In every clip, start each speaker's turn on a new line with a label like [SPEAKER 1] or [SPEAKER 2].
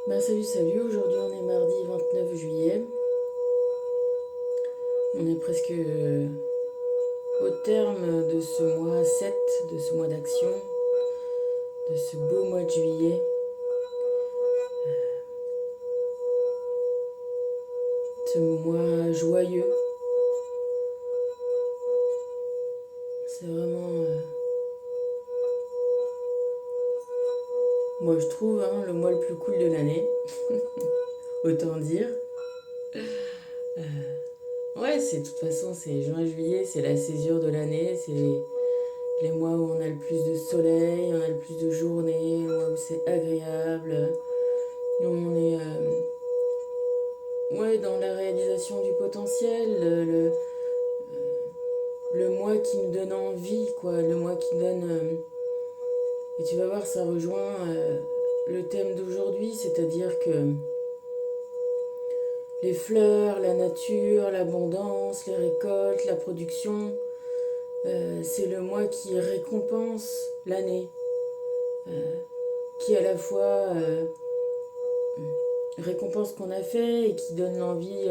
[SPEAKER 1] Salut, aujourd'hui on est mardi 29 juillet. On est presque au terme de ce mois 7, de ce mois d'action, de ce beau mois de juillet. Ce mois joyeux. C'est vraiment, moi je trouve, le mois le plus cool de l'année. Autant dire. Ouais, de toute façon, c'est juin-juillet, c'est la césure de l'année, c'est les mois où on a le plus de soleil, on a le plus de journées, les mois où c'est agréable, où on est dans la réalisation du potentiel, le mois qui nous donne envie, quoi, le mois qui donne... et tu vas voir, ça rejoint le thème d'aujourd'hui, c'est-à-dire que les fleurs, la nature, l'abondance, les récoltes, la production, c'est le mois qui récompense l'année, qui à la fois récompense ce qu'on a fait et qui donne l'envie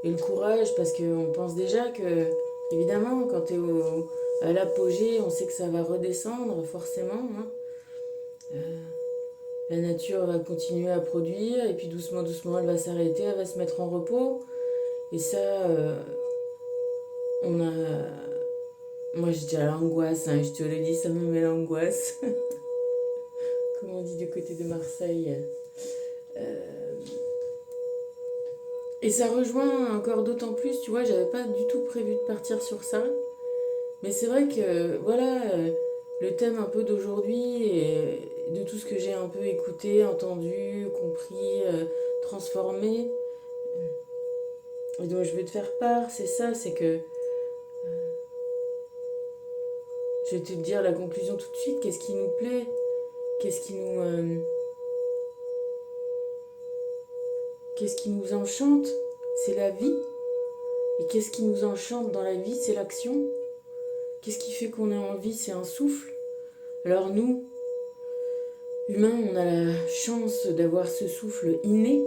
[SPEAKER 1] et le courage, parce qu'on pense déjà que, évidemment, quand tu es à l'apogée, on sait que ça va redescendre forcément. La nature va continuer à produire et puis doucement, doucement, elle va s'arrêter, elle va se mettre en repos. Et ça, on a... Moi, j'ai déjà l'angoisse, je te le dis, ça me met l'angoisse. Comme on dit du côté de Marseille. Et ça rejoint encore d'autant plus, tu vois, j'avais pas du tout prévu de partir sur ça. Mais c'est vrai que, voilà, le thème un peu d'aujourd'hui et de tout ce que j'ai un peu écouté, entendu, compris, transformé, et dont je veux te faire part, c'est ça, c'est que je vais te dire la conclusion tout de suite, qu'est-ce qui nous plaît, qu'est-ce qui nous, qu'est-ce qui nous enchante, c'est la vie. Et qu'est-ce qui nous enchante dans la vie, c'est l'action. Qu'est-ce qui fait qu'on a envie, c'est un souffle. Alors nous, humains, on a la chance d'avoir ce souffle inné.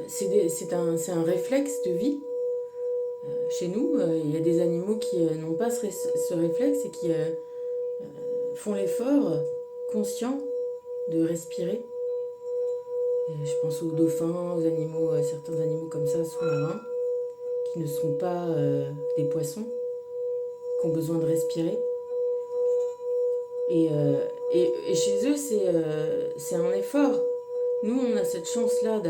[SPEAKER 1] C'est un réflexe de vie. Chez nous, il y a des animaux qui n'ont pas ce réflexe et qui font l'effort conscient de respirer. Et je pense aux dauphins, aux animaux, certains animaux comme ça, sous-marins, qui ne sont pas des poissons, qui ont besoin de respirer. Et chez eux, c'est un effort. Nous, on a cette chance-là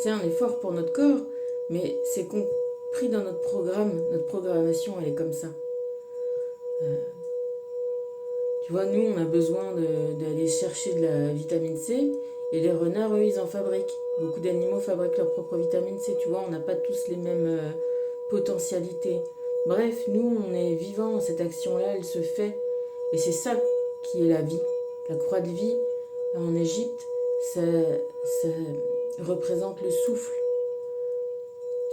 [SPEAKER 1] c'est un effort pour notre corps, mais c'est compris dans notre programme. Notre programmation, elle est comme ça. Tu vois, nous, on a besoin d'aller chercher de la vitamine C, et les renards, eux, ils en fabriquent. Beaucoup d'animaux fabriquent leur propre vitamine C, tu vois, on n'a pas tous les mêmes potentialités. Bref, nous, on est vivants, cette action-là, elle se fait. Et c'est ça qui est la vie. La croix de vie, en Égypte, ça représente le souffle.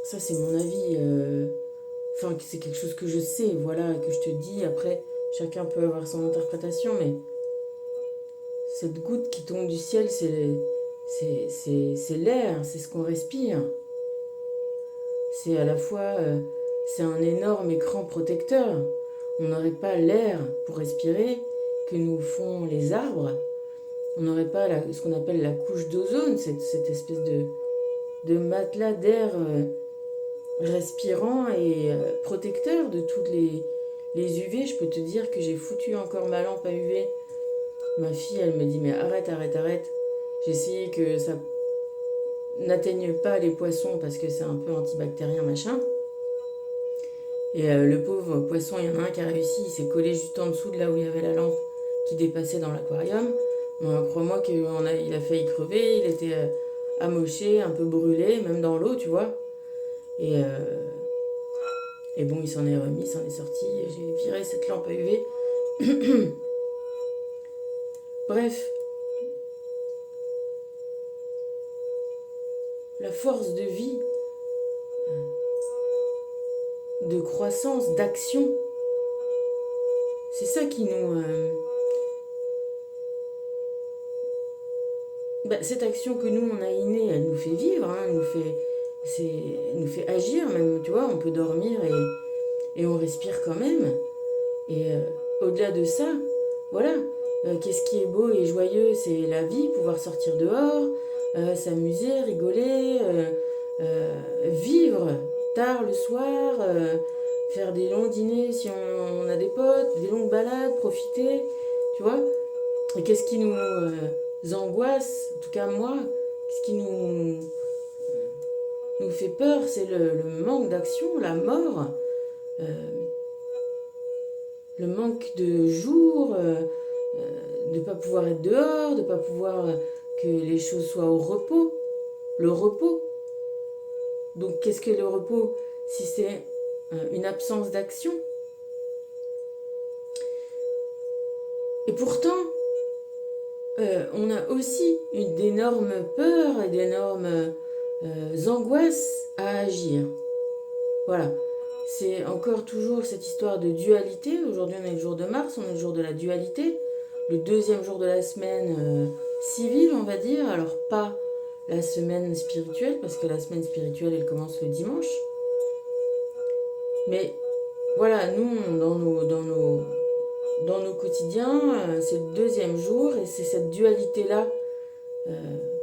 [SPEAKER 1] Ça, c'est mon avis. Enfin, c'est quelque chose que je sais, voilà, que je te dis. Après, chacun peut avoir son interprétation, mais cette goutte qui tombe du ciel, c'est l'air, c'est ce qu'on respire. C'est à la fois, c'est un énorme écran protecteur. On n'aurait pas l'air pour respirer que nous font les arbres. On n'aurait pas ce qu'on appelle la couche d'ozone, cette espèce de matelas d'air respirant et protecteur de toutes les UV. Je peux te dire que j'ai foutu encore ma lampe à UV. Ma fille, elle me dit, mais arrête, arrête, arrête. J'ai essayé que ça n'atteigne pas les poissons parce que c'est un peu antibactérien, machin. Et le pauvre poisson, il y en a un qui a réussi, il s'est collé juste en dessous de là où il y avait la lampe qui dépassait dans l'aquarium. Bon, crois-moi qu'il a failli crever, il était amoché, un peu brûlé, même dans l'eau, tu vois. Et bon, il s'en est remis, il s'en est sorti, j'ai viré cette lampe à UV. Bref, la force de vie, de croissance, d'action, c'est ça qui nous cette action que nous, on a innée, elle nous fait vivre, hein, elle nous fait agir même, tu vois, on peut dormir et on respire quand même. Et au-delà de ça, voilà, qu'est-ce qui est beau et joyeux, c'est la vie, pouvoir sortir dehors, s'amuser, rigoler, vivre tard le soir, faire des longs dîners si on a des potes, des longues balades, profiter, tu vois. Et qu'est-ce qui nous angoisse, en tout cas moi, qu'est-ce qui nous fait peur, c'est le manque d'action, la mort, euh, le manque de jours, de ne pas pouvoir être dehors, de ne pas pouvoir que les choses soient au repos. Le repos. Donc qu'est-ce que le repos si c'est une absence d'action? Et pourtant, on a aussi d'énormes peurs et d'énormes angoisses à agir. Voilà. C'est encore toujours cette histoire de dualité. Aujourd'hui, on est le jour de Mars, on est le jour de la dualité. Le deuxième jour de la semaine civile, on va dire. Alors, pas la semaine spirituelle, parce que la semaine spirituelle, elle commence le dimanche. Mais voilà, nous, dans nos quotidiens, c'est le deuxième jour et c'est cette dualité-là,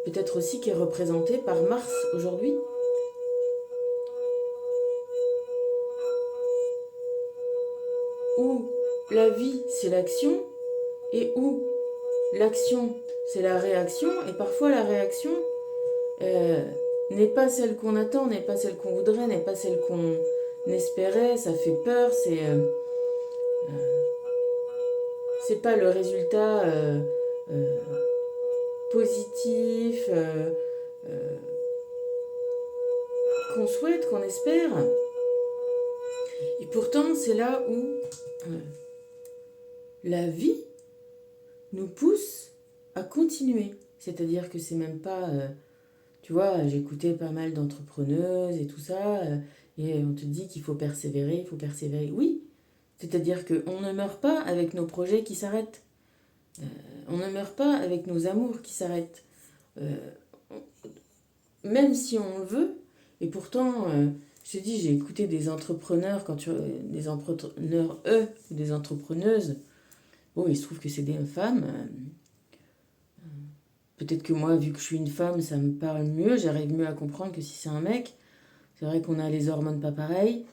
[SPEAKER 1] peut-être aussi qui est représentée par Mars aujourd'hui. Où la vie, c'est l'action et où l'action, c'est la réaction. Et parfois, la réaction n'est pas celle qu'on attend, n'est pas celle qu'on voudrait, n'est pas celle qu'on espérait. Ça fait peur, c'est pas le résultat euh, positif qu'on souhaite, qu'on espère. Et pourtant, c'est là où la vie nous pousse à continuer. C'est-à-dire que c'est même pas... tu vois, j'écoutais pas mal d'entrepreneuses et tout ça, et on te dit qu'il faut persévérer, il faut persévérer. Oui, c'est-à-dire qu'on ne meurt pas avec nos projets qui s'arrêtent. On ne meurt pas avec nos amours qui s'arrêtent. Euh, Même si on le veut, et pourtant, je te dis, j'ai écouté des entrepreneurs, des entrepreneurs, ou des entrepreneuses. Bon, il se trouve que c'est des femmes. Peut-être que moi, vu que je suis une femme, ça me parle mieux, j'arrive mieux à comprendre que si c'est un mec. C'est vrai qu'on a les hormones pas pareilles.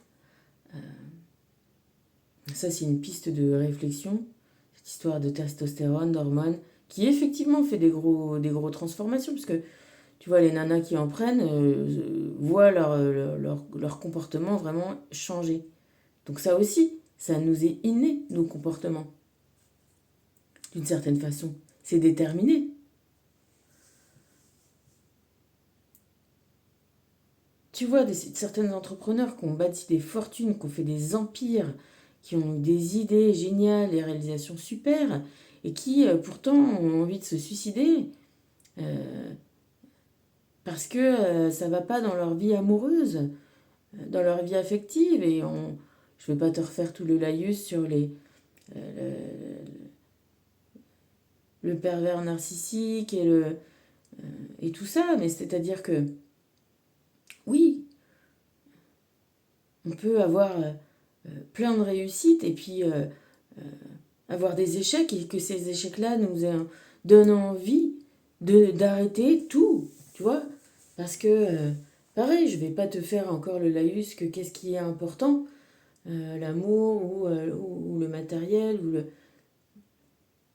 [SPEAKER 1] Ça, c'est une piste de réflexion. Cette histoire de testostérone, d'hormones, qui effectivement fait des gros transformations. Parce que, tu vois, les nanas qui en prennent voient leur comportement vraiment changer. Donc ça aussi, ça nous est inné, nos comportements. D'une certaine façon. C'est déterminé. Tu vois, certains entrepreneurs qui ont bâti des fortunes, qui ont fait des empires, qui ont des idées géniales, des réalisations super, et qui pourtant ont envie de se suicider euh, parce que ça va pas dans leur vie amoureuse, dans leur vie affective. Je vais pas te refaire tout le laïus sur le pervers narcissique et tout ça, mais c'est-à-dire que oui, on peut avoir plein de réussites et puis avoir des échecs et que ces échecs-là nous donnent envie d'arrêter tout, tu vois. Parce que, pareil, je vais pas te faire encore le laïus que qu'est-ce qui est important, l'amour ou le matériel.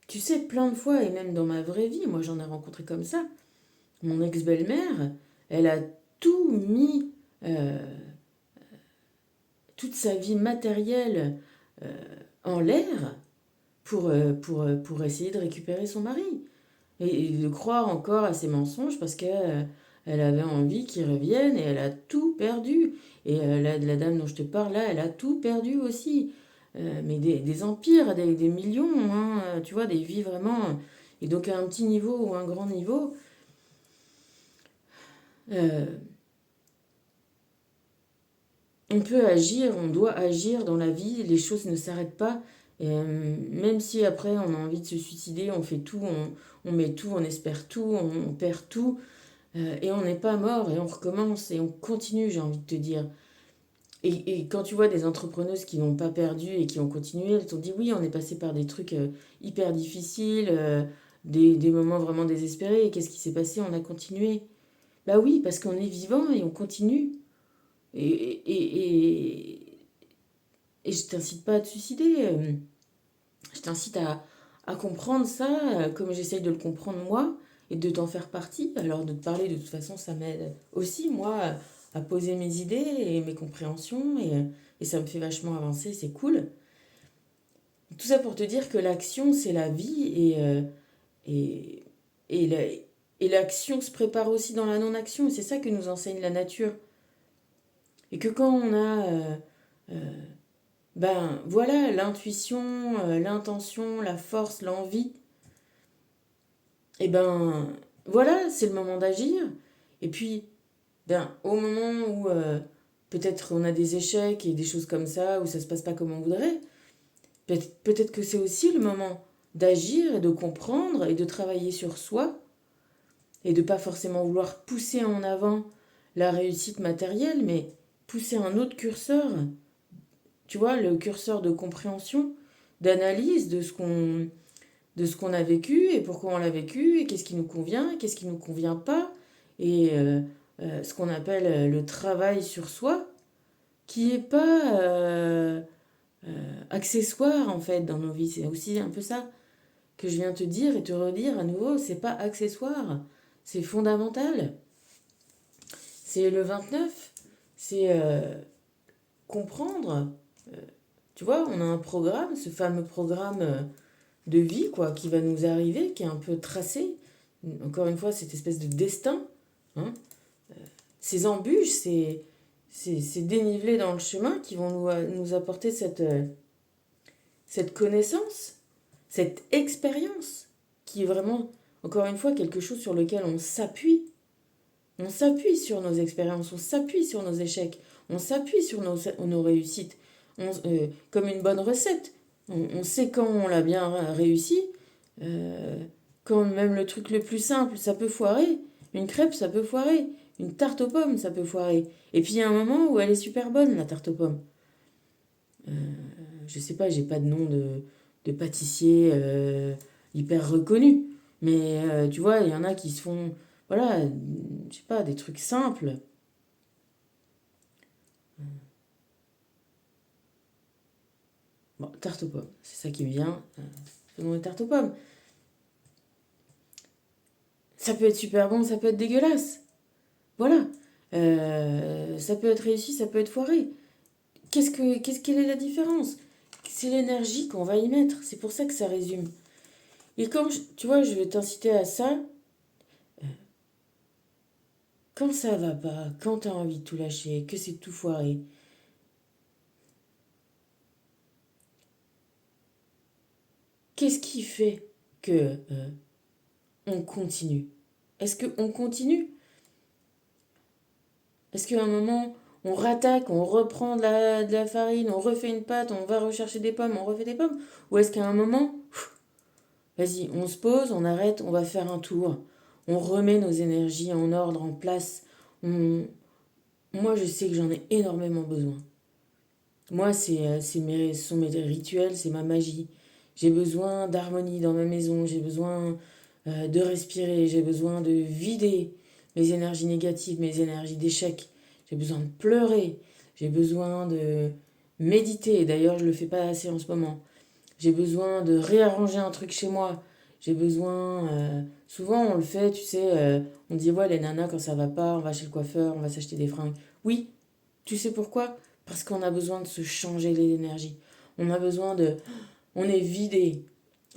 [SPEAKER 1] Tu sais, plein de fois, et même dans ma vraie vie, moi j'en ai rencontré comme ça, mon ex-belle-mère, elle a tout mis, toute sa vie matérielle en l'air pour essayer de récupérer son mari. Et de croire encore à ses mensonges parce qu'elle elle avait envie qu'il revienne et elle a tout perdu. Et la dame dont je te parle là, elle a tout perdu aussi. Mais des empires, des millions, hein, tu vois, des vies vraiment. Et donc à un petit niveau ou un grand niveau, euh, on peut agir, on doit agir dans la vie, les choses ne s'arrêtent pas. Et même si après on a envie de se suicider, on fait tout, on met tout, on espère tout, on perd tout, et on n'est pas mort, et on recommence, et on continue, j'ai envie de te dire. Et quand tu vois des entrepreneuses qui n'ont pas perdu et qui ont continué, elles t'ont dit oui, on est passé par des trucs hyper difficiles, des moments vraiment désespérés, et qu'est-ce qui s'est passé? On a continué. Bah oui, parce qu'on est vivant et on continue. Et, et, et, et je t'incite pas à te suicider, je t'incite à comprendre ça, comme j'essaye de le comprendre moi, et de t'en faire partie. Alors de te parler, de toute façon, ça m'aide aussi, moi, à poser mes idées et mes compréhensions, et ça me fait vachement avancer, c'est cool. Tout ça pour te dire que l'action, c'est la vie, et, et, la- et l'action se prépare aussi dans la non-action, et c'est ça que nous enseigne la nature. Et que quand on a, ben voilà, l'intuition, l'intention, la force, l'envie, et ben voilà, c'est le moment d'agir. Et puis, ben, au moment où peut-être on a des échecs et des choses comme ça, où ça se passe pas comme on voudrait, peut-être que c'est aussi le moment d'agir et de comprendre et de travailler sur soi et de pas forcément vouloir pousser en avant la réussite matérielle, mais pousser un autre curseur, tu vois, le curseur de compréhension, d'analyse de ce qu'on a vécu et pourquoi on l'a vécu et qu'est-ce qui nous convient, qu'est-ce qui nous convient pas, et ce qu'on appelle le travail sur soi, qui est pas accessoire en fait dans nos vies. C'est aussi un peu ça que je viens te dire et te redire à nouveau, c'est pas accessoire, c'est fondamental. C'est le 29, c'est comprendre, tu vois, on a un programme, ce fameux programme de vie quoi, qui va nous arriver, qui est un peu tracé. Encore une fois, cette espèce de destin, hein. Ces embûches, ces dénivelés dans le chemin qui vont nous apporter cette connaissance, cette expérience, qui est vraiment, encore une fois, quelque chose sur lequel on s'appuie. On s'appuie sur nos expériences, on s'appuie sur nos échecs, on s'appuie sur nos réussites, comme une bonne recette. On sait quand on l'a bien réussi, euh, quand même le truc le plus simple, ça peut foirer. Une crêpe, ça peut foirer. Une tarte aux pommes, ça peut foirer. Et puis il y a un moment où elle est super bonne, la tarte aux pommes. Euh, je sais pas, j'ai pas de nom de pâtissier hyper reconnu. Mais tu vois, il y en a qui se font, voilà, je sais pas, des trucs simples. Bon, tarte aux pommes, c'est ça qui me vient. Faisons des tartes aux pommes. Ça peut être super bon, ça peut être dégueulasse. Voilà. Ça peut être réussi, ça peut être foiré. Quelle est la différence? C'est l'énergie qu'on va y mettre. C'est pour ça que ça résume. Et comme, tu vois, je vais t'inciter à ça, quand ça va pas, quand t'as envie de tout lâcher, que c'est tout foiré, qu'est-ce qui fait que on continue? Est-ce qu'on continue? Est-ce qu'à un moment, on rattaque, on reprend de la farine, on refait une pâte, on va rechercher des pommes, on refait des pommes? Ou est-ce qu'à un moment, vas-y, on se pose, on arrête, on va faire un tour, on remet nos énergies en ordre, en place. On... Moi, je sais que j'en ai énormément besoin. Moi, ce sont mes rituels, c'est ma magie. J'ai besoin d'harmonie dans ma maison, j'ai besoin de respirer, j'ai besoin de vider mes énergies négatives, mes énergies d'échec. J'ai besoin de pleurer, j'ai besoin de méditer. D'ailleurs, je ne le fais pas assez en ce moment. J'ai besoin de réarranger un truc chez moi. J'ai besoin... souvent, on le fait, tu sais, on dit, ouais, les nanas, quand ça va pas, on va chez le coiffeur, on va s'acheter des fringues. Oui, tu sais pourquoi? Parce qu'on a besoin de se changer les énergies. On a besoin de... On est vidé.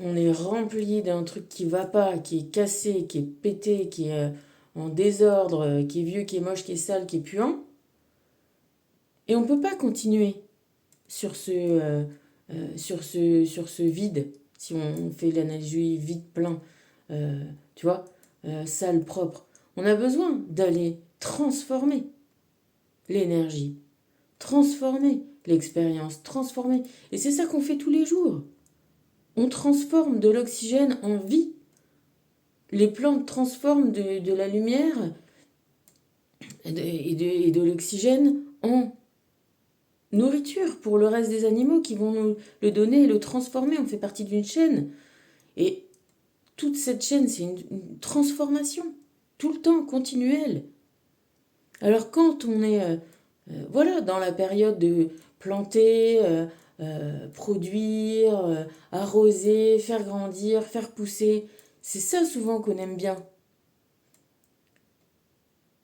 [SPEAKER 1] On est rempli d'un truc qui va pas, qui est cassé, qui est pété, qui est en désordre, qui est vieux, qui est moche, qui est sale, qui est puant. Et on peut pas continuer sur sur ce vide, si on fait l'analogie vide-plein, tu vois, sale, propre. On a besoin d'aller transformer l'énergie, transformer l'expérience, transformer. Et c'est ça qu'on fait tous les jours. On transforme de l'oxygène en vie. Les plantes transforment de la lumière et de l'oxygène en nourriture pour le reste des animaux qui vont nous le donner et le transformer. On fait partie d'une chaîne. Et toute cette chaîne, c'est une transformation, tout le temps, continuelle. Alors quand on est voilà, dans la période de planter, produire, arroser, faire grandir, faire pousser, c'est ça souvent qu'on aime bien.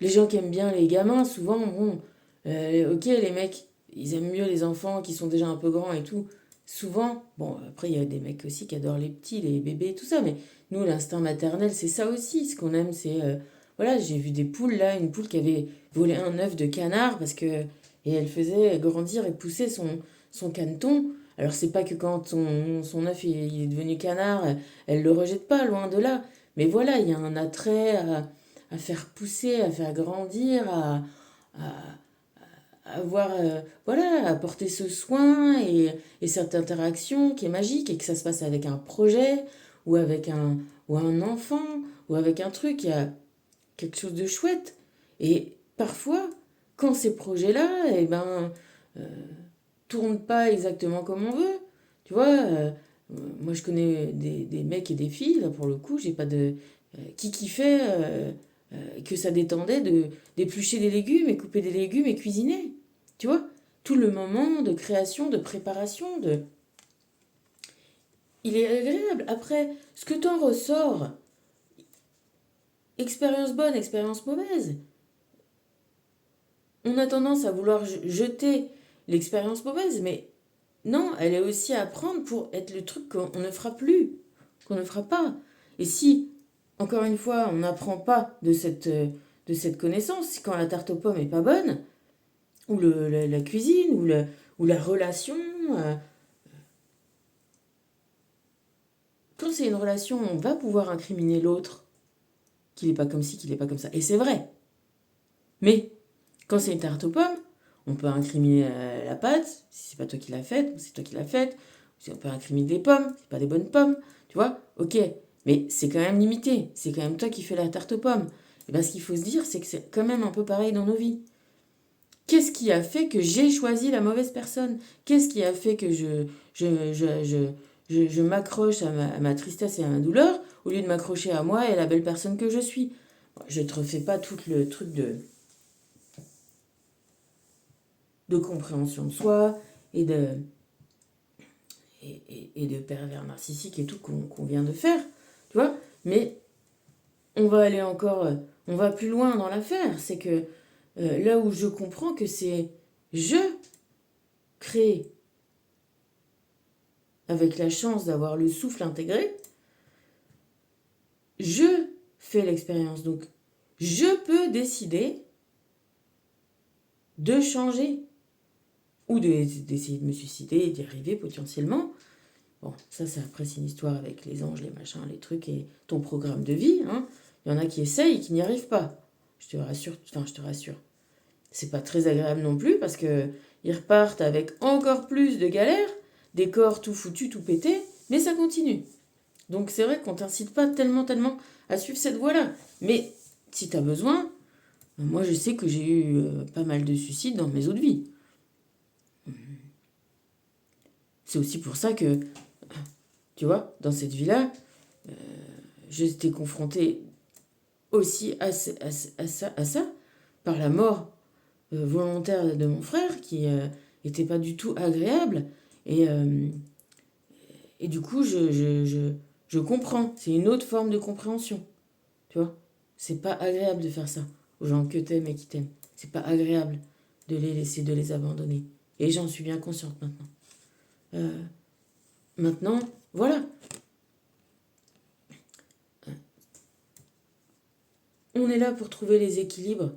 [SPEAKER 1] Les gens qui aiment bien les gamins, souvent, bon, ok, les mecs, ils aiment mieux les enfants qui sont déjà un peu grands et tout. Souvent, bon, après, il y a des mecs aussi qui adorent les petits, les bébés, tout ça, mais nous, l'instinct maternel, c'est ça aussi. Ce qu'on aime, c'est. Voilà, j'ai vu des poules, là, une poule qui avait volé un œuf de canard parce que. Et elle faisait grandir et pousser son caneton. Alors, c'est pas que quand son œuf il est devenu canard, elle le rejette pas, loin de là. Mais voilà, il y a un attrait à faire pousser, à faire grandir, à avoir, voilà, à apporter ce soin et cette interaction qui est magique et que ça se passe avec un projet ou avec ou un enfant ou avec un truc, il y a quelque chose de chouette. Et parfois, quand ces projets-là, eh ben, tournent pas exactement comme on veut, tu vois, moi je connais des mecs et des filles, là pour le coup, j'ai pas de... qui fait que ça détendait d'éplucher des légumes et couper des légumes et cuisiner. Tu vois, tout le moment de création, de préparation, il est agréable. Après, ce que t'en ressors, expérience bonne, expérience mauvaise, on a tendance à vouloir jeter l'expérience mauvaise, mais non, elle est aussi à prendre pour être le truc qu'on ne fera plus, qu'on ne fera pas. Et si, encore une fois, on n'apprend pas de cette connaissance, quand la tarte aux pommes est pas bonne, ou la cuisine, ou la relation, euh, quand c'est une relation, on va pouvoir incriminer l'autre, qu'il n'est pas comme ci, qu'il n'est pas comme ça. Et c'est vrai. Mais quand c'est une tarte aux pommes, on peut incriminer la pâte, si c'est pas toi qui l'as faite, c'est toi qui l'as faite. On peut incriminer les pommes, c'est pas des bonnes pommes, tu vois. Ok, mais c'est quand même limité. C'est quand même toi qui fais la tarte aux pommes. Et bien ce qu'il faut se dire, c'est que c'est quand même un peu pareil dans nos vies. Qu'est-ce qui a fait que j'ai choisi la mauvaise personne? Qu'est-ce qui a fait que je m'accroche à ma tristesse et à ma douleur au lieu de m'accrocher à moi et à la belle personne que je suis? Je ne te refais pas tout le truc de compréhension de soi et et de pervers narcissique et tout qu'on vient de faire, tu vois. Mais on va aller encore, on va plus loin dans l'affaire. C'est que là où je comprends que c'est je crée avec la chance d'avoir le souffle intégré, je fais l'expérience. Donc, je peux décider de changer ou d'essayer de me suicider et d'y arriver potentiellement. Bon, ça, c'est après, c'est une histoire avec les anges, les machins, les trucs et ton programme de vie. Hein. Il y en a qui essayent et qui n'y arrivent pas. Je te rassure, enfin, je te rassure. C'est pas très agréable non plus parce que ils repartent avec encore plus de galères, des corps tout foutus, tout pétés, mais ça continue. Donc c'est vrai qu'on t'incite pas tellement à suivre cette voie-là. Mais si tu as besoin, moi je sais que j'ai eu pas mal de suicides dans mes autres vies. C'est aussi pour ça que, tu vois, dans cette vie-là, j'étais confrontée aussi à ça, par la mort volontaire de mon frère, qui était pas du tout agréable. Et, euh, et du coup, je comprends. C'est une autre forme de compréhension. Tu vois, c'est pas agréable de faire ça aux gens que t'aimes et qui t'aiment. C'est pas agréable de les laisser, de les abandonner. Et j'en suis bien consciente maintenant. Euh, Maintenant, voilà. On est là pour trouver les équilibres.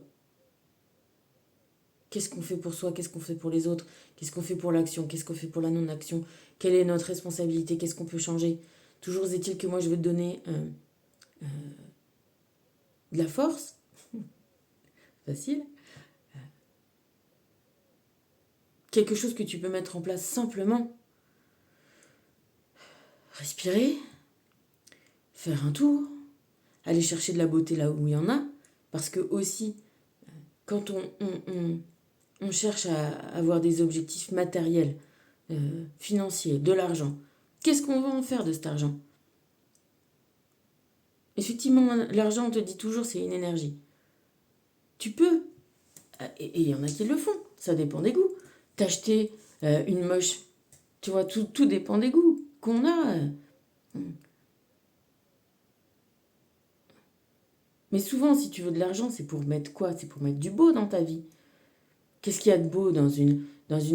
[SPEAKER 1] Qu'est-ce qu'on fait pour soi? Qu'est-ce qu'on fait pour les autres? Qu'est-ce qu'on fait pour l'action? Qu'est-ce qu'on fait pour la non-action? Quelle est notre responsabilité? Qu'est-ce qu'on peut changer? Toujours est-il que moi, je veux te donner de la force. Facile. quelque chose que tu peux mettre en place simplement. Respirer, faire un tour, aller chercher de la beauté là où il y en a, parce que aussi, quand on cherche à avoir des objectifs matériels, financiers, de l'argent, qu'est-ce qu'on va en faire de cet argent? Effectivement, l'argent, on te dit toujours, c'est une énergie. Tu peux, et il y en a qui le font, ça dépend des goûts. T'acheter une moche, tu vois, tout dépend des goûts qu'on a. Mais souvent, si tu veux de l'argent, c'est pour mettre quoi? C'est pour mettre du beau dans ta vie. Qu'est-ce qu'il y a de beau dans une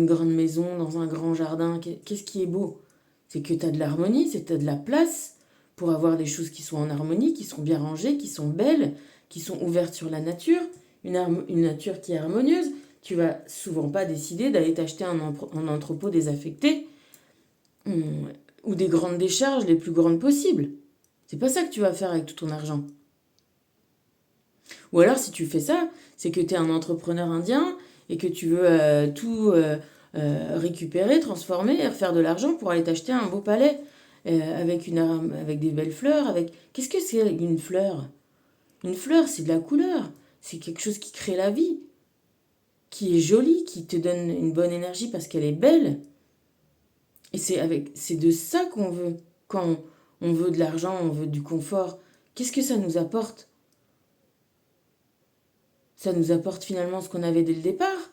[SPEAKER 1] grande maison, dans un grand jardin? Qu'est-ce qui est beau? C'est que tu as de l'harmonie, c'est que tu as de la place pour avoir des choses qui sont en harmonie, qui sont bien rangées, qui sont belles, qui sont ouvertes sur la nature, une nature qui est harmonieuse. Tu vas souvent pas décider d'aller t'acheter un entrepôt désaffecté ou des grandes décharges les plus grandes possibles. C'est pas ça que tu vas faire avec tout ton argent. Ou alors, si tu fais ça, c'est que tu es un entrepreneur indien et que tu veux tout récupérer, transformer et refaire de l'argent pour aller t'acheter un beau palais avec des belles fleurs. Qu'est-ce que c'est une fleur? Une fleur, c'est de la couleur. C'est quelque chose qui crée la vie, qui est jolie, qui te donne une bonne énergie parce qu'elle est belle. Et c'est de ça qu'on veut. Quand on veut de l'argent, on veut du confort. Qu'est-ce que ça nous apporte? Ça nous apporte finalement ce qu'on avait dès le départ.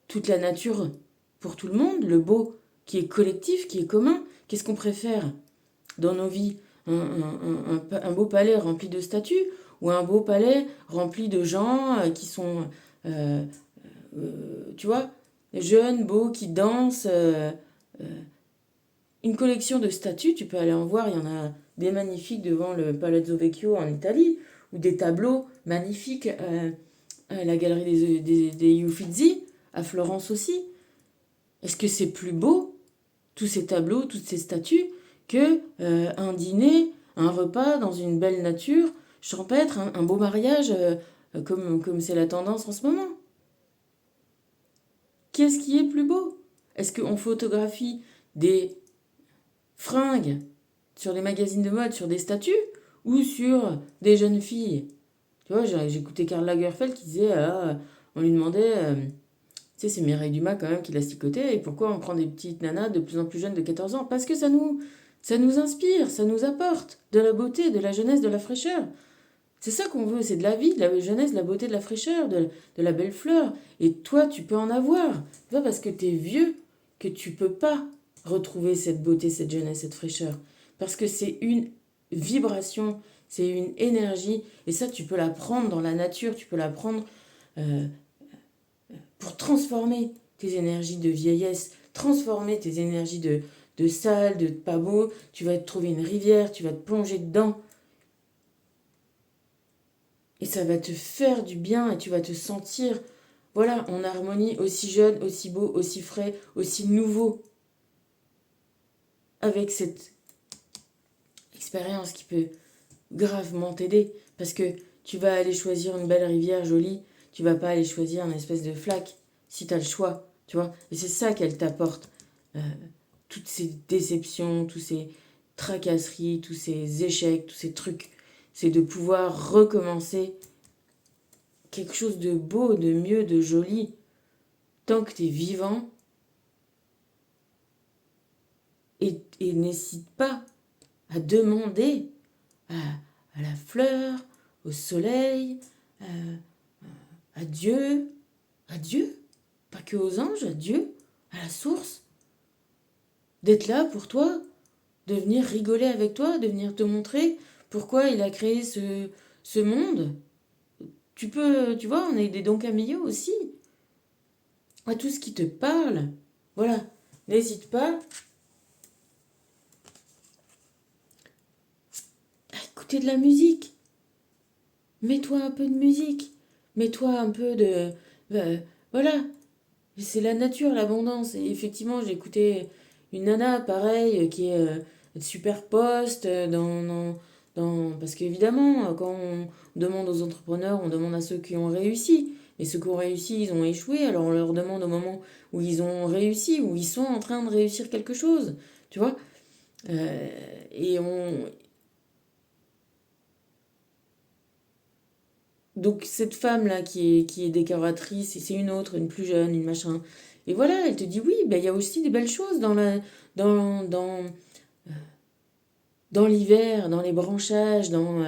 [SPEAKER 1] Toute la nature pour tout le monde, le beau qui est collectif, qui est commun. Qu'est-ce qu'on préfère dans nos vies? Un beau palais rempli de statues ou un beau palais rempli de gens qui sont, euh, tu vois, jeunes, beaux, qui dansent. Une collection de statues, tu peux aller en voir, il y en a des magnifiques devant le Palazzo Vecchio en Italie, ou des tableaux magnifiques à la galerie des Uffizi, à Florence aussi. Est-ce que c'est plus beau, tous ces tableaux, toutes ces statues, que un dîner, un repas dans une belle nature champêtre, un beau mariage comme c'est la tendance en ce moment? Qu'est-ce qui est plus beau? Est-ce qu'on photographie des fringues sur les magazines de mode, sur des statues, ou sur des jeunes filles? Tu vois, j'ai écouté Karl Lagerfeld qui disait, on lui demandait, tu sais, c'est Mireille Dumas quand même qui l'a sticoté, et pourquoi on prend des petites nanas de plus en plus jeunes de 14 ans? Parce que ça nous inspire, ça nous apporte de la beauté, de la jeunesse, de la fraîcheur. C'est ça qu'on veut, c'est de la vie, de la jeunesse, de la beauté, de la fraîcheur, de la belle fleur. Et toi, tu peux en avoir. C'est pas parce que t'es vieux que tu peux pas retrouver cette beauté, cette jeunesse, cette fraîcheur. Parce que c'est une vibration, c'est une énergie. Et ça, tu peux la prendre dans la nature, tu peux la prendre euh, pour transformer tes énergies de vieillesse, transformer tes énergies de sale, de pas beau. Tu vas te trouver une rivière, tu vas te plonger dedans. Et ça va te faire du bien et tu vas te sentir, voilà, en harmonie, aussi jeune, aussi beau, aussi frais, aussi nouveau. Avec cette expérience qui peut gravement t'aider. Parce que tu vas aller choisir une belle rivière jolie, tu vas pas aller choisir une espèce de flaque, si tu as le choix, tu vois. Et c'est ça qu'elle t'apporte. Euh, toutes ces déceptions, tous ces tracasseries, tous ces échecs, tous ces trucs. C'est de pouvoir recommencer quelque chose de beau, de mieux, de joli. Tant que tu es vivant, et n'hésite pas à demander à la fleur, au soleil, à Dieu, pas que aux anges, à Dieu, à la source, d'être là pour toi, de venir rigoler avec toi, de venir te montrer pourquoi il a créé ce monde. Tu peux, tu vois, on a des dons Camillo aussi, à tout ce qui te parle. Voilà, n'hésite pas à écouter de la musique. Mets-toi un peu de musique. Mets-toi un peu de... voilà, c'est la nature, l'abondance. Et effectivement, j'ai écouté une nana, pareil, qui est super poste parce qu'évidemment, quand on demande aux entrepreneurs, on demande à ceux qui ont réussi. Et ceux qui ont réussi, ils ont échoué. Alors on leur demande au moment où ils ont réussi, où ils sont en train de réussir quelque chose, tu vois. Et on... Donc cette femme-là qui est décoratrice, et c'est une autre, une plus jeune, une machin. Et voilà, elle te dit oui, ben, il y a aussi des belles choses dans, dans, dans l'hiver, dans les branchages, dans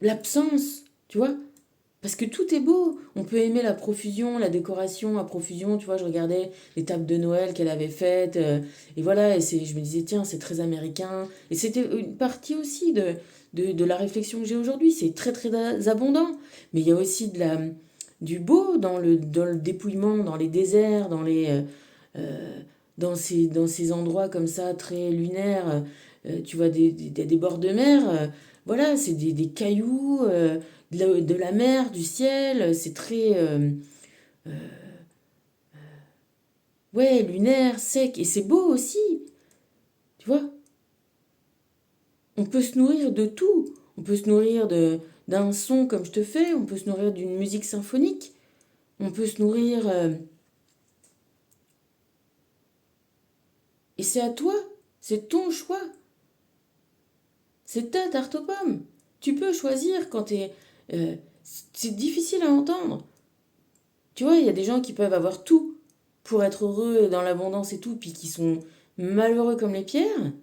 [SPEAKER 1] l'absence, tu vois. Parce que tout est beau. On peut aimer la profusion, la décoration à profusion. Tu vois, je regardais les tables de Noël qu'elle avait faites. Et voilà, je me disais, tiens, c'est très américain. Et c'était une partie aussi de la réflexion que j'ai aujourd'hui. C'est très, très abondant. Mais il y a aussi du beau dans le dépouillement, dans les déserts, euh, dans ces endroits comme ça, très lunaires. Tu vois, des bords de mer. Voilà, c'est des cailloux. De la mer, du ciel, c'est très ouais, lunaire, sec, et c'est beau aussi, tu vois. On peut se nourrir de tout. On peut se nourrir d'un son comme je te fais, on peut se nourrir d'une musique symphonique, on peut se nourrir... et c'est à toi, c'est ton choix, c'est ta tarte aux pommes. Tu peux choisir quand t'es... euh, c'est difficile à entendre. Tu vois, il y a des gens qui peuvent avoir tout pour être heureux et dans l'abondance et tout, puis qui sont malheureux comme les pierres.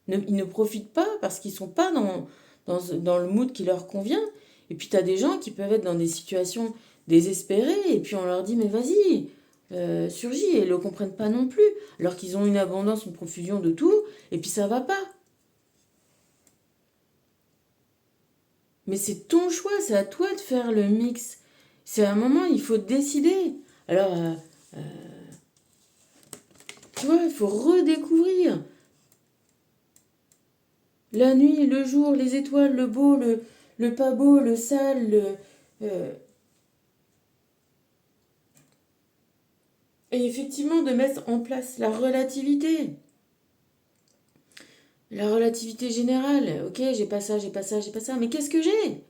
[SPEAKER 1] Ils ne profitent pas parce qu'ils sont pas dans le mood qui leur convient. Et puis tu as des gens qui peuvent être dans des situations désespérées et puis on leur dit mais vas-y, surgis et ils ne le comprennent pas non plus. Alors qu'ils ont une abondance, une profusion de tout et puis ça va pas. Mais c'est ton choix, c'est à toi de faire le mix. C'est à un moment, il faut décider. Alors, tu vois, il faut redécouvrir la nuit, le jour, les étoiles, le beau, le pas beau, le sale, euh, et effectivement de mettre en place la relativité. La relativité générale. Ok, j'ai pas ça, j'ai pas ça, j'ai pas ça. Mais qu'est-ce que j'ai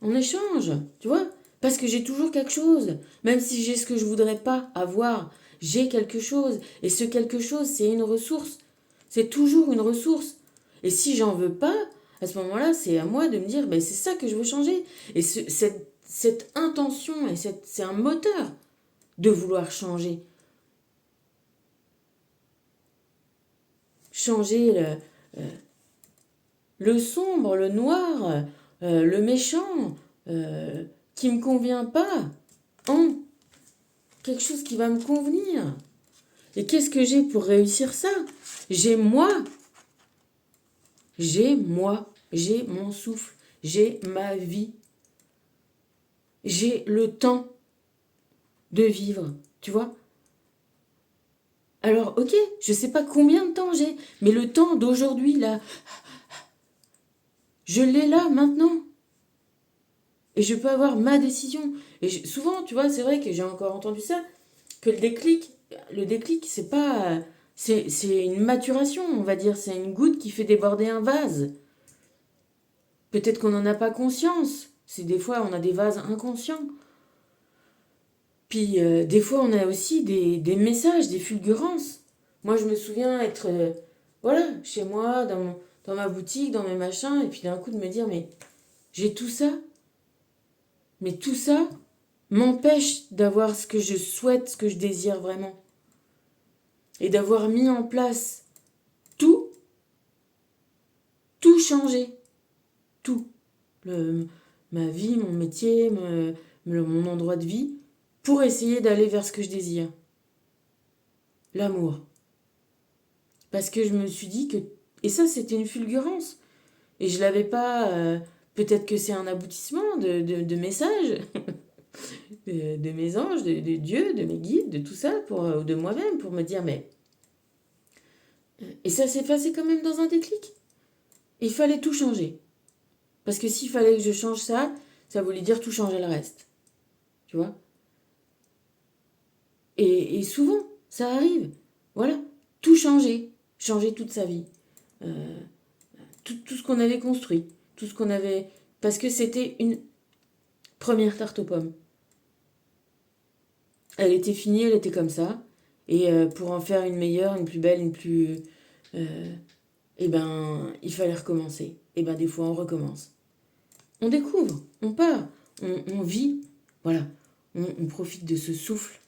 [SPEAKER 1] en échange? Tu vois? Parce que j'ai toujours quelque chose. Même si j'ai ce que je voudrais pas avoir, j'ai quelque chose. Et ce quelque chose, c'est une ressource. C'est toujours une ressource. Et si j'en veux pas, à ce moment-là, c'est à moi de me dire, ben, c'est ça que je veux changer. Et cette intention, c'est un moteur de vouloir changer. Changer le sombre, le noir, le méchant, euh, qui me convient pas, en quelque chose qui va me convenir. Et qu'est-ce que j'ai pour réussir ça? J'ai moi, j'ai mon souffle, j'ai ma vie, j'ai le temps de vivre, tu vois? Alors, ok, je sais pas combien de temps j'ai, mais le temps d'aujourd'hui, là, je l'ai là, maintenant. Et je peux avoir ma décision. Et souvent, tu vois, c'est vrai que j'ai encore entendu ça, que le déclic, c'est pas. C'est une maturation, on va dire. C'est une goutte qui fait déborder un vase. Peut-être qu'on n'en a pas conscience. C'est des fois, on a des vases inconscients. Puis, des fois, on a aussi des messages, des fulgurances. Moi, je me souviens être, voilà, chez moi, dans ma boutique, dans mes machins, et puis d'un coup de me dire, mais j'ai tout ça. Mais tout ça m'empêche d'avoir ce que je souhaite, ce que je désire vraiment. Et d'avoir mis en place tout, tout changer, tout. Le, ma vie, mon métier, mon endroit de vie, pour essayer d'aller vers ce que je désire. L'amour. Parce que je me suis dit que... Et ça, c'était une fulgurance. Et je l'avais pas... peut-être que c'est un aboutissement de messages, de mes anges, de Dieu, de mes guides, de tout ça, de moi-même, pour me dire, mais... Et ça s'est passé quand même dans un déclic. Il fallait tout changer. Parce que s'il fallait que je change ça, ça voulait dire tout changer le reste. Tu vois? Et souvent, ça arrive. Voilà. Tout changer. Changer toute sa vie. Euh, tout ce qu'on avait construit. Tout ce qu'on avait... Parce que c'était une première tarte aux pommes. Elle était finie, elle était comme ça. Et pour en faire une meilleure, une plus belle, une plus... eh ben, il fallait recommencer. Et ben, des fois, on recommence. On découvre, on part, on vit. Voilà, on profite de ce souffle.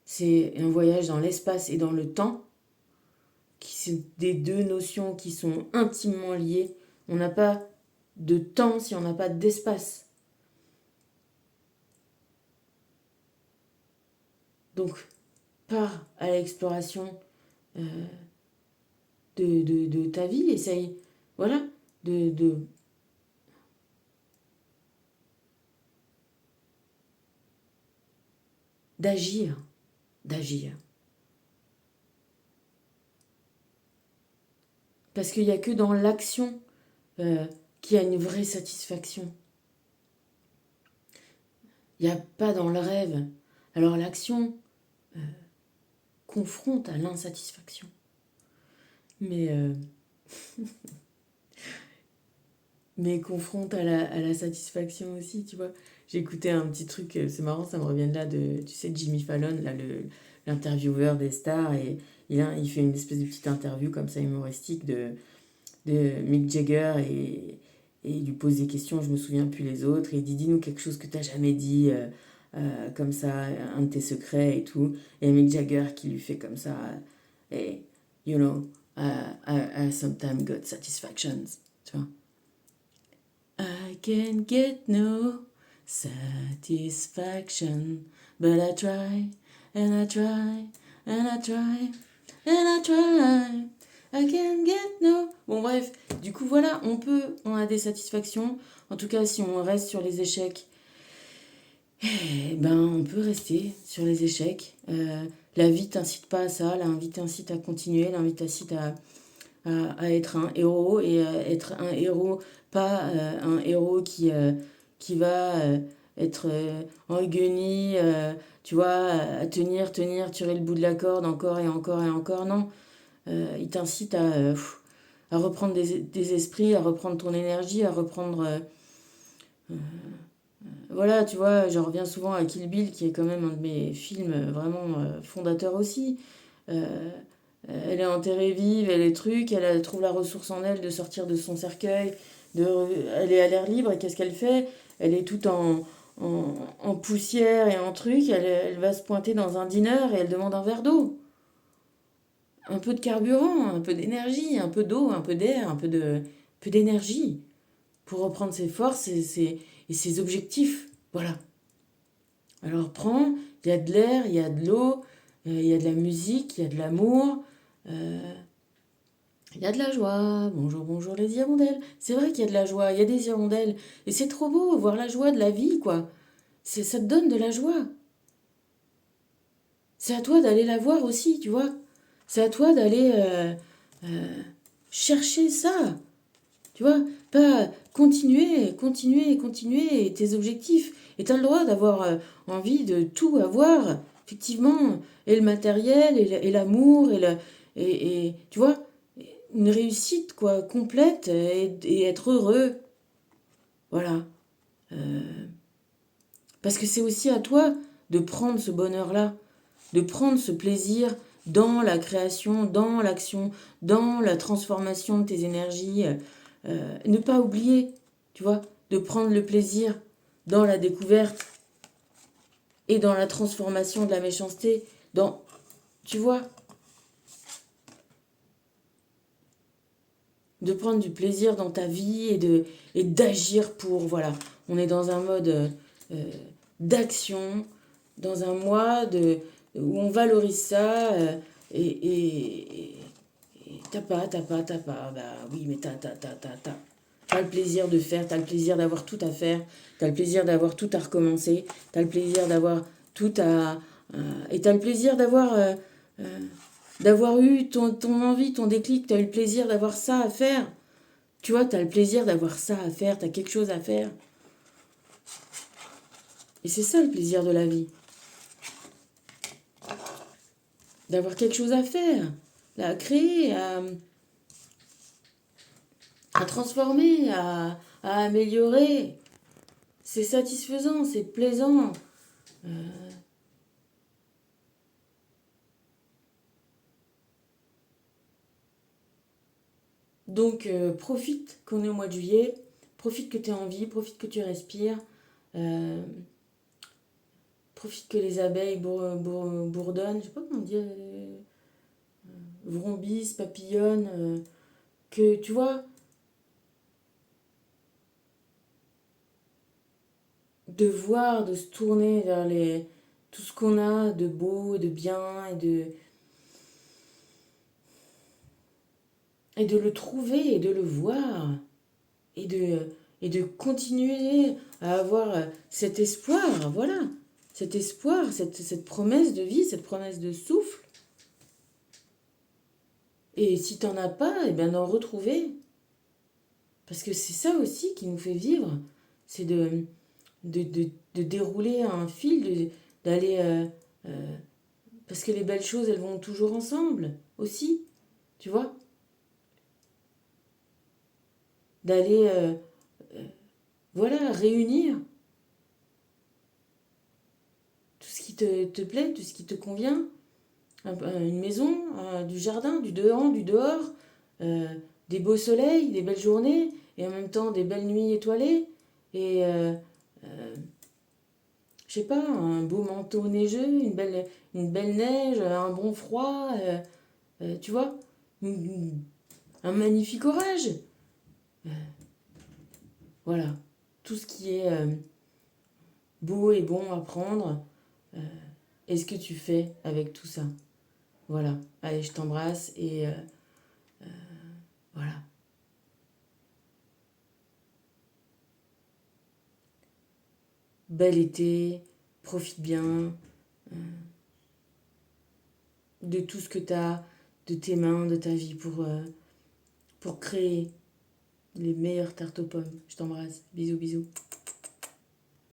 [SPEAKER 1] C'est un voyage dans l'espace et dans le temps, qui sont des deux notions qui sont intimement liées. On n'a pas de temps si on n'a pas d'espace. Donc, pars à l'exploration de ta vie, essaye, voilà, d'agir, d'agir. Parce qu'il n'y a que dans l'action qu'il y a une vraie satisfaction. Il n'y a pas dans le rêve. Alors l'action confronte à l'insatisfaction. Mais, mais confronte à la satisfaction aussi, tu vois. J'ai écouté un petit truc, c'est marrant, ça me revient de là, tu sais, Jimmy Fallon, là, l'intervieweur des stars, et il fait une espèce de petite interview comme ça humoristique de Mick Jagger, et il lui pose des questions, je me souviens plus les autres, et il dit dis-nous quelque chose que tu n'as jamais dit, comme ça, un de tes secrets et tout. Et Mick Jagger qui lui fait comme ça, hey, you know, I sometimes got satisfactions, tu vois. I can get no satisfaction, but I try, and I try, and I try, and I try. I can get no. Bon, bref, du coup, voilà, on a des satisfactions. En tout cas, si on reste sur les échecs, eh ben, on peut rester sur les échecs. La vie t'incite pas à ça, la vie t'incite à continuer, la vie t'incite à être un héros et à être un héros, pas un héros qui va être en guenille, tu vois, à tirer le bout de la corde encore et encore et encore. Non, il t'incite à reprendre des esprits, à reprendre ton énergie, à reprendre... voilà, tu vois, je reviens souvent à Kill Bill, qui est quand même un de mes films vraiment fondateurs aussi. Euh, Elle est enterrée vive, elle est truc, elle trouve la ressource en elle de sortir de son cercueil, elle est à l'air libre, et qu'est-ce qu'elle fait? Elle est toute en poussière et en truc, elle va se pointer dans un diner et elle demande un verre d'eau. Un peu de carburant, un peu d'énergie, un peu d'eau, un peu d'air, un peu d'énergie pour reprendre ses forces et ses objectifs. Voilà. Alors prends, il y a de l'air, il y a de l'eau, il y a de la musique, il y a de l'amour. euh, Il y a de la joie. Bonjour, bonjour les hirondelles. C'est vrai qu'il y a de la joie, il y a des hirondelles. Et c'est trop beau, voir la joie de la vie, quoi. Ça te donne de la joie. C'est à toi d'aller la voir aussi, tu vois. C'est à toi d'aller chercher ça, tu vois. Pas continuer tes objectifs. Et tu as le droit d'avoir envie de tout avoir, effectivement. Et le matériel, et l'amour, et tu vois, une réussite quoi complète et être heureux, voilà. Parce que c'est aussi à toi de prendre ce bonheur là, de prendre ce plaisir dans la création, dans l'action, dans la transformation de tes énergies. Ne pas oublier, tu vois, de prendre le plaisir dans la découverte et dans la transformation de la méchanceté, dans, tu vois, de prendre du plaisir dans ta vie et d'agir pour, voilà. On est dans un mode d'action, dans un mois où on valorise ça et t'as pas, bah oui, mais t'as. T'as le plaisir de faire, t'as le plaisir d'avoir tout à faire, t'as le plaisir d'avoir tout à recommencer, t'as le plaisir d'avoir tout et t'as le plaisir d'avoir eu ton envie, ton déclic, t'as eu le plaisir d'avoir ça à faire. Tu vois, t'as le plaisir d'avoir ça à faire, t'as quelque chose à faire. Et c'est ça le plaisir de la vie. D'avoir quelque chose à faire, à créer, à transformer, à améliorer. C'est satisfaisant, c'est plaisant. Donc, profite qu'on est au mois de juillet, profite que tu es en vie, profite que tu respires, euh, profite que les abeilles bourdonnent, je sais pas comment dire, vrombissent, papillonnent, que tu vois, de voir, de se tourner vers tout ce qu'on a de beau, de bien et de le trouver et de le voir et de continuer à avoir cet espoir, voilà, cet espoir, cette promesse de vie, cette promesse de souffle. Et si t'en as pas, eh bien d'en retrouver. Parce que c'est ça aussi qui nous fait vivre, c'est de dérouler un fil, d'aller... parce que les belles choses, elles vont toujours ensemble aussi, tu vois. D'aller, voilà, réunir tout ce qui te plaît, tout ce qui te convient. Une maison, du jardin, du dedans, du dehors, euh, des beaux soleils, des belles journées, et en même temps des belles nuits étoilées, et je sais pas, un beau manteau neigeux, une belle neige, un bon froid, tu vois, un magnifique orage. Voilà, tout ce qui est beau et bon à prendre, et ce que tu fais avec tout ça. Voilà, allez, je t'embrasse et voilà. Bel été, profite bien de tout ce que tu as, de tes mains, de ta vie pour créer les meilleures tartes aux pommes. Je t'embrasse. Bisous, bisous.